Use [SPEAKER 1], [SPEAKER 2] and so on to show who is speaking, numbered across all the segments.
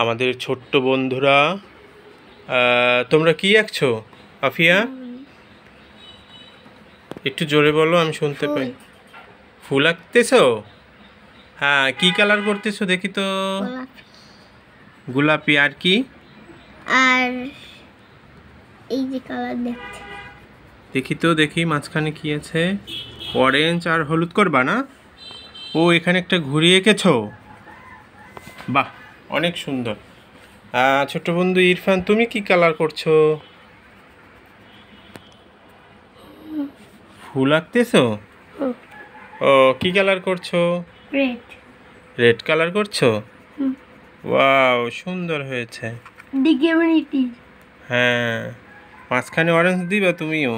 [SPEAKER 1] আমাদের ছোট্ট বন্ধুরা, তোমরা কি আঁকছো? আফিয়া, একটু জোরে বলো, আমি শুনতে পাই। ফুল আঁকতেছো? হ্যাঁ, কি কালার করতেছো দেখি তো? গোলাপি। আর কি?
[SPEAKER 2] আর এই যে কালার দেখছি।
[SPEAKER 1] দেখি তো, দেখি মাঝখানে কি আছে। অরেঞ্জ আর হলুদ করবা না? ও, এখানে একটা ঘুড়ি এঁকেছো। বাহ, অনেক সুন্দর। ছোট্ট বন্ধু ইরফান, তুমি কি কালার করছো? ফুল আঁকতেছো? ও, কি কালার করছো?
[SPEAKER 2] রেড।
[SPEAKER 1] রেড কালার করছো? ওয়াও, সুন্দর হয়েছে।
[SPEAKER 2] ডিগেমিনিটি।
[SPEAKER 1] হ্যাঁ, মাঝখানে অরেঞ্জ দিবা তুমিও?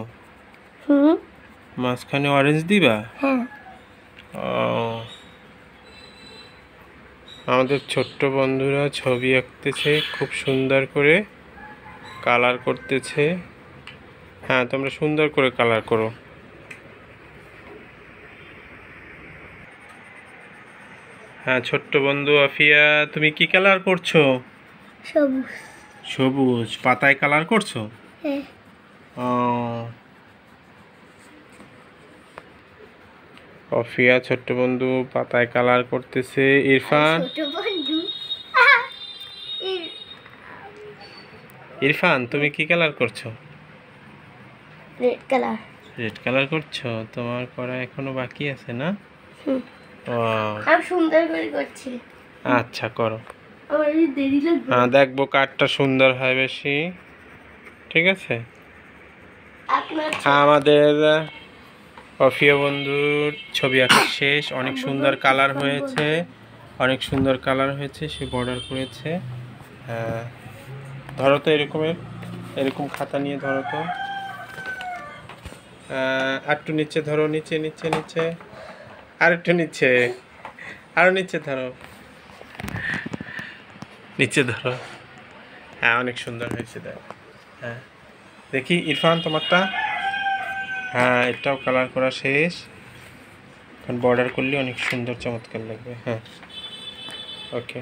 [SPEAKER 1] মাঝখানে অরেঞ্জ দিবা?
[SPEAKER 2] হ্যাঁ।
[SPEAKER 1] ও, আমাদের ছোট্ট বন্ধুরা ছবি আঁকতেছে খুব সুন্দর করে, কালার করতেছে। হ্যাঁ, তোমরা সুন্দর করে কালার করো। হ্যাঁ, ছোট্ট বন্ধু আফিয়া, তুমি কি কালার করছো?
[SPEAKER 2] সবুজ।
[SPEAKER 1] সবুজ পাতায় কালার করছো?
[SPEAKER 2] হ্যাঁ।
[SPEAKER 1] ও, আফিয়া ছোট্ট বন্ধু পাতায় কালার করতেছে। ইরফান,
[SPEAKER 2] ছোট বন্ধু।
[SPEAKER 1] ইরফান, তুমি কি কালার করছো?
[SPEAKER 2] Red colour.
[SPEAKER 1] রেড কালার করছো? তোমার করা এখনো বাকি আছে না?
[SPEAKER 2] আমি সুন্দর করে করছি।
[SPEAKER 1] আচ্ছা, করো।
[SPEAKER 2] আমার দেরি লাগবে।
[SPEAKER 1] হ্যাঁ, দেখবো কারটা সুন্দর হয় বেশি। ঠিক আছে। আমাদের অফিয়া বন্ধুর ছবি আঁকা শেষ। অনেক সুন্দর কালার হয়েছে, অনেক সুন্দর কালার হয়েছে। সে বর্ডার করেছে। হ্যাঁ, ধরো তো এরকম খাতা নিয়ে ধরো তো। একটু নিচে ধরো, নিচে নিচে নিচে, আর একটু নিচে, আরো নিচে ধরো, নিচে ধরো। হ্যাঁ, অনেক সুন্দর হয়েছে। দেখ, হ্যাঁ, দেখি ইরফান তোমারটা। হ্যাঁ, এটাও কালার করা শেষ। এখন বর্ডার করলে অনেক সুন্দর চমৎকার লাগবে। হ্যাঁ, ওকে।